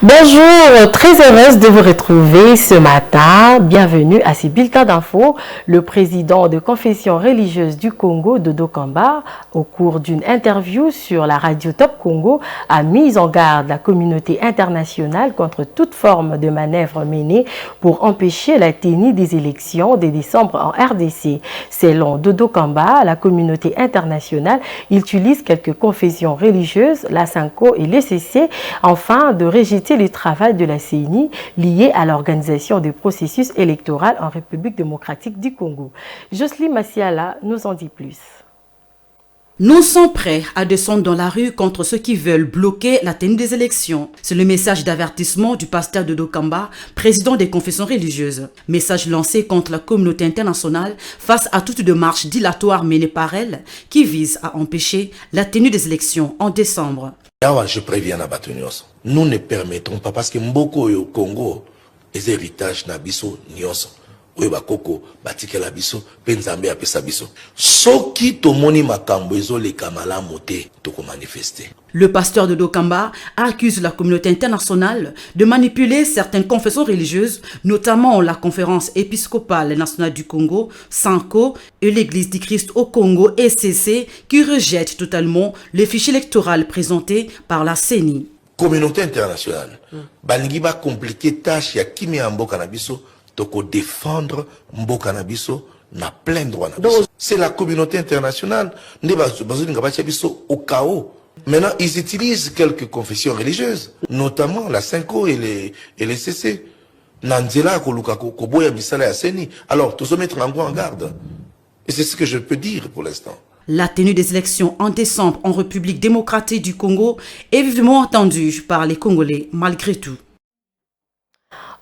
Bonjour, très heureuse de vous retrouver ce matin. Bienvenue à ces bulletins d'infos. Le président de Confession religieuse du Congo, Dodo Kamba, au cours d'une interview sur la radio Top Congo, a mis en garde la communauté internationale contre toute forme de manœuvre menée pour empêcher la tenue des élections de décembre en RDC. Selon Dodo Kamba, la communauté internationale utilise quelques confessions religieuses, la SANCO et l'ECC, afin de rejeter le travail de la CENI lié à l'organisation des processus électoraux en République démocratique du Congo. Jocelyne Massiala nous en dit plus. Nous sommes prêts à descendre dans la rue contre ceux qui veulent bloquer la tenue des élections. C'est le message d'avertissement du pasteur Dodo Kamba, président des confessions religieuses. Message lancé contre la communauté internationale face à toute démarche dilatoire menée par elle qui vise à empêcher la tenue des élections en décembre. Je préviens à Batunios. Nous ne permettrons pas parce que Mboko au Congo, les héritages n'abisso nyos. Oui, bakoko, batike la biso, penzambe apesa biso. Soki tomoni makambo ezo le kamala moté, toko manifester. Le pasteur de Dokamba accuse la communauté internationale de manipuler certaines confessions religieuses, notamment la conférence épiscopale nationale du Congo, SANCO, et l'église du Christ au Congo, ECC, qui rejette totalement les fichiers électoraux présentés par la CENI. Communauté internationale, balingi ba compliquer tâche ya kimi ambo canabiso, toko défendre mboka na biso na plein droit na biso. C'est la communauté internationale au chaos. Maintenant, ils utilisent quelques confessions religieuses, notamment la SANCO et les CC. Nanzela koluka koboya bisala ya seni. Alors, tous se mettre en garde. Et c'est ce que je peux dire pour l'instant. La tenue des élections en décembre en République démocratique du Congo est vivement attendue par les Congolais malgré tout.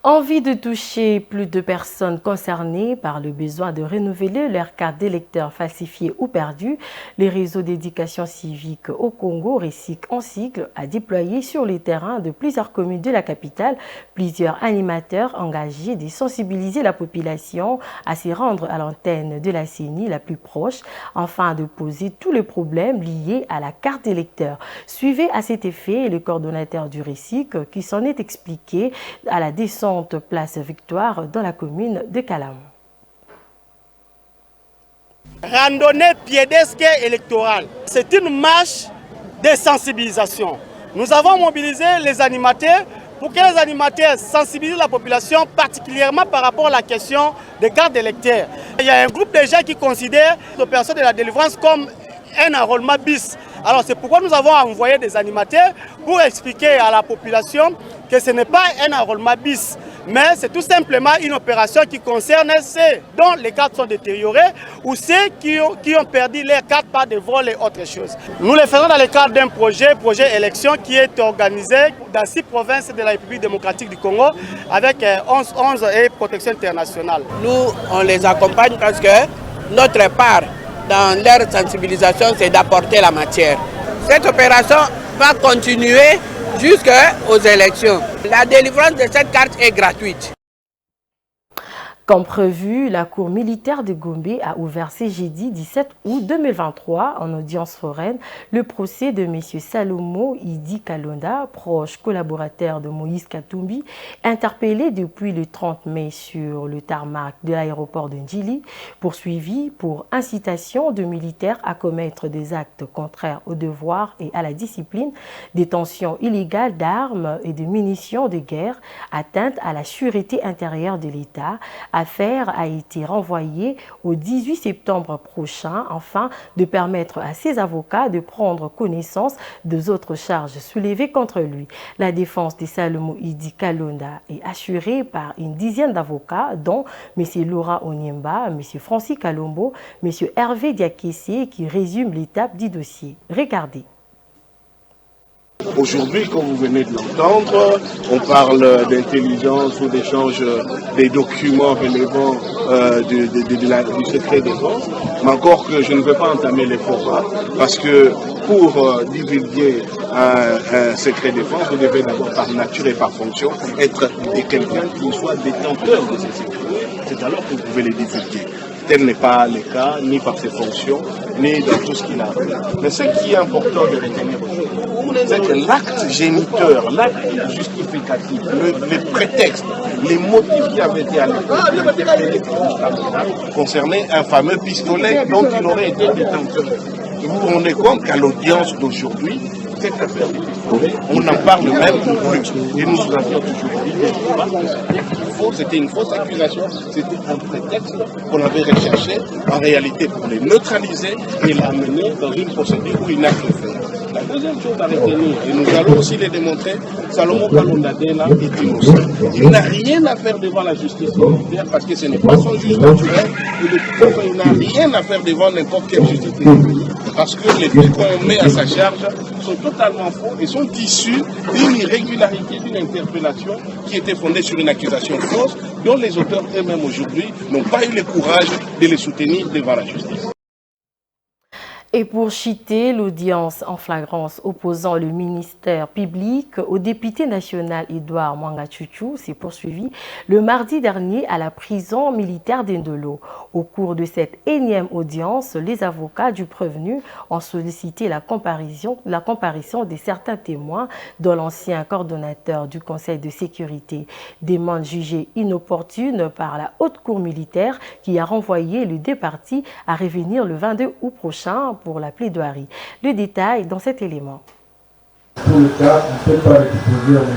Envie de toucher plus de personnes concernées par le besoin de renouveler leur carte d'électeur falsifiée ou perdue, les réseaux d'éducation civique au Congo, RECIC en cycle, a déployé sur les terrains de plusieurs communes de la capitale plusieurs animateurs engagés de sensibiliser la population à s'y rendre à l'antenne de la CENI la plus proche afin de poser tous les problèmes liés à la carte d'électeur. Suivez à cet effet le coordonnateur du RECIC qui s'en est expliqué à la descente place Victoire dans la commune de Kalam. Randonnée piédesque électorale, c'est une marche de sensibilisation. Nous avons mobilisé les animateurs pour que les animateurs sensibilisent la population, particulièrement par rapport à la question des cartes d'électeurs. Il y a un groupe de gens qui considèrent l'opération de la délivrance comme un enrôlement bis. Alors c'est pourquoi nous avons envoyé des animateurs pour expliquer à la population que ce n'est pas un enrôlement bis, mais c'est tout simplement une opération qui concerne ceux dont les cartes sont détériorées ou ceux qui ont perdu leurs cartes par des vols et autres choses. Nous le faisons dans le cadre d'un projet élection qui est organisé dans 6 provinces de la République démocratique du Congo avec 11 et protection internationale. Nous, on les accompagne parce que notre part dans leur sensibilisation, c'est d'apporter la matière. Cette opération va continuer jusqu'aux élections. La délivrance de cette carte est gratuite. Comme prévu, la Cour militaire de Gombe a ouvert ce jeudi 17 août 2023 en audience foraine le procès de M. Salomo Idi Kalonda, proche collaborateur de Moïse Katumbi, interpellé depuis le 30 mai sur le tarmac de l'aéroport de Ndjili, poursuivi pour incitation de militaires à commettre des actes contraires aux devoirs et à la discipline, détention illégale d'armes et de munitions de guerre, atteinte à la sûreté intérieure de l'État. Affaire a été renvoyée au 18 septembre prochain afin de permettre à ses avocats de prendre connaissance des autres charges soulevées contre lui. La défense de Salomo Idi Kalonda est assurée par une dizaine d'avocats dont M. Laura Onyemba, M. Francis Kalombo, M. Hervé Diakessé qui résume l'étape du dossier. Regardez. Aujourd'hui, comme vous venez de l'entendre, on parle d'intelligence ou d'échange des documents relevant du secret défense, mais encore que je ne veux pas entamer les formats, parce que pour divulguer un secret défense, vous devez d'abord par nature et par fonction être quelqu'un qui soit détenteur de ces secrets. C'est alors que vous pouvez les divulguer. Tel n'est pas le cas, ni par ses fonctions, ni dans tout ce qu'il a fait. Mais ce qui est important de retenir aujourd'hui, c'est que l'acte géniteur, l'acte justificatif, les prétextes, les motifs qui avaient été à l'époque concernaient un fameux pistolet dont il aurait été détenteur. Vous vous rendez compte qu'à l'audience d'aujourd'hui, cette affaire du pistolet, on n'en parle même plus. Et nous avions toujours dit, c'était une fausse accusation, c'était un prétexte qu'on avait recherché, en réalité pour les neutraliser et l'amener dans une procédure où il n'a que faire. La deuxième chose à retenir, et nous allons aussi les démontrer, Salomon Kalonda Dela est innocent. Il n'a rien à faire devant la justice militaire parce que ce n'est pas son juge naturel. Il n'a rien à faire devant n'importe quelle justice militaire parce que les faits qu'on met à sa charge sont totalement faux et sont issus d'une irrégularité, d'une interpellation qui était fondée sur une accusation fausse dont les auteurs eux-mêmes aujourd'hui n'ont pas eu le courage de les soutenir devant la justice. Et pour chiter, l'audience en flagrance opposant le ministère public au député national Edouard Mwanga Chouchou s'est poursuivie le mardi dernier à la prison militaire d'Indolo. Au cours de cette énième audience, les avocats du prévenu ont sollicité la comparaison de certains témoins, dont l'ancien coordonnateur du Conseil de sécurité. Demande jugée inopportune par la Haute Cour militaire qui a renvoyé les deux parties à revenir le 22 août prochain pour la plaidoirie. Le détail dans cet élément. Pour le cas, on ne peut pas récupérer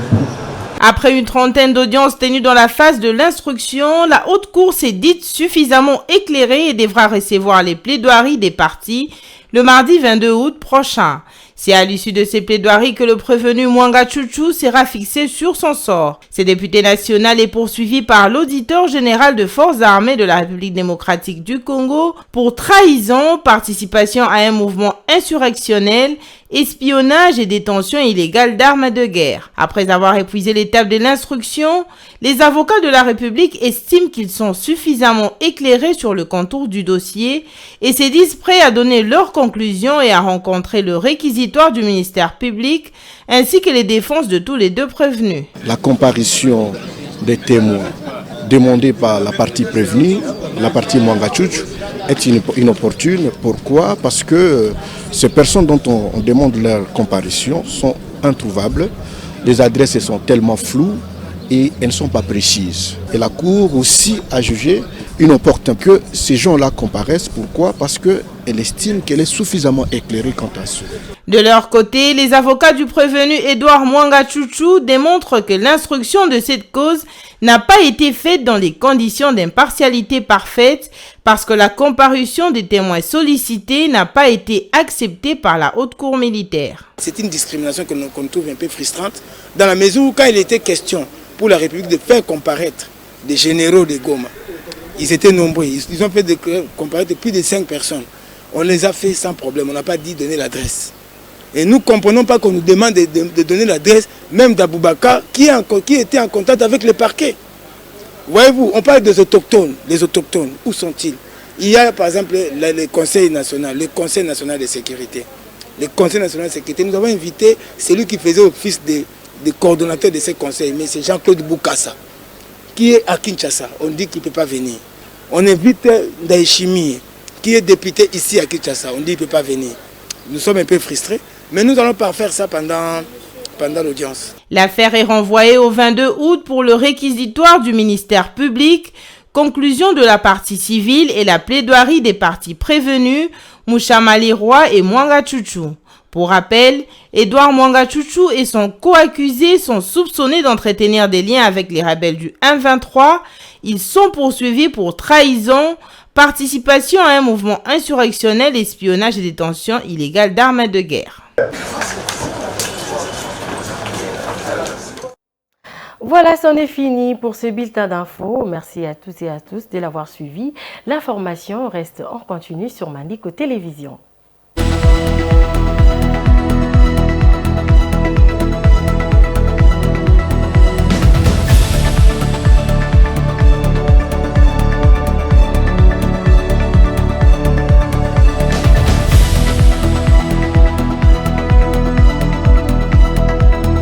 Après une trentaine d'audiences tenues dans la phase de l'instruction, la Haute Cour s'est dite suffisamment éclairée et devra recevoir les plaidoiries des parties le mardi 22 août prochain. C'est à l'issue de ces plaidoiries que le prévenu Mwanga Chouchou sera fixé sur son sort. Ce député national est poursuivi par l'auditeur général de forces armées de la République démocratique du Congo pour trahison, participation à un mouvement insurrectionnel, espionnage et détention illégale d'armes de guerre. Après avoir épuisé l'étape de l'instruction, les avocats de la République estiment qu'ils sont suffisamment éclairés sur le contour du dossier et se disent prêts à donner leurs conclusions et à rencontrer le réquisitoire du ministère public ainsi que les défenses de tous les deux prévenus. La comparution des témoins demandée par la partie prévenue, la partie Mwanga Chouchou, est inopportune. Pourquoi? Parce que ces personnes dont on demande leur comparution sont introuvables, les adresses sont tellement floues et elles ne sont pas précises. Et la Cour aussi a jugé inopportun que ces gens-là comparaissent. Pourquoi? Parce qu'elle estime qu'elle est suffisamment éclairée quant à ça. De leur côté, les avocats du prévenu Edouard Mwanga Chouchou démontrent que l'instruction de cette cause n'a pas été faite dans les conditions d'impartialité parfaite parce que la comparution des témoins sollicités n'a pas été acceptée par la Haute Cour militaire. C'est une discrimination qu'on trouve un peu frustrante dans la mesure où quand il était question pour la République de faire comparaître des généraux de Goma, ils étaient nombreux, ils ont fait comparaître plus de 5 personnes. On les a fait sans problème, on n'a pas dit donner l'adresse. Et nous ne comprenons pas qu'on nous demande de donner l'adresse même d'Aboubakar qui était en contact avec le parquet. Voyez-vous, on parle des autochtones. Les autochtones, où sont-ils? Il y a par exemple le Conseil national de sécurité. Le Conseil national de sécurité, nous avons invité celui qui faisait office de coordonnateur de ce conseil, mais c'est Jean-Claude Boukassa, qui est à Kinshasa. On dit qu'il ne peut pas venir. On invite Ndaïchimi, qui est député ici à Kinshasa. On dit qu'il ne peut pas venir. Nous sommes un peu frustrés. Mais nous n'allons pas faire ça pendant l'audience. L'affaire est renvoyée au 22 août pour le réquisitoire du ministère public, conclusion de la partie civile et la plaidoirie des parties prévenues, Mouchamali Roy et Mwanga Chouchou. Pour rappel, Edouard Mwanga Chouchou et son co-accusé sont soupçonnés d'entretenir des liens avec les rebelles du 1-23. Ils sont poursuivis pour trahison, participation à un mouvement insurrectionnel, espionnage et détention illégale d'armes de guerre. Voilà, c'en est fini pour ce bulletin d'infos. Merci à toutes et à tous de l'avoir suivi. L'information reste en continu sur Mandiko Télévision.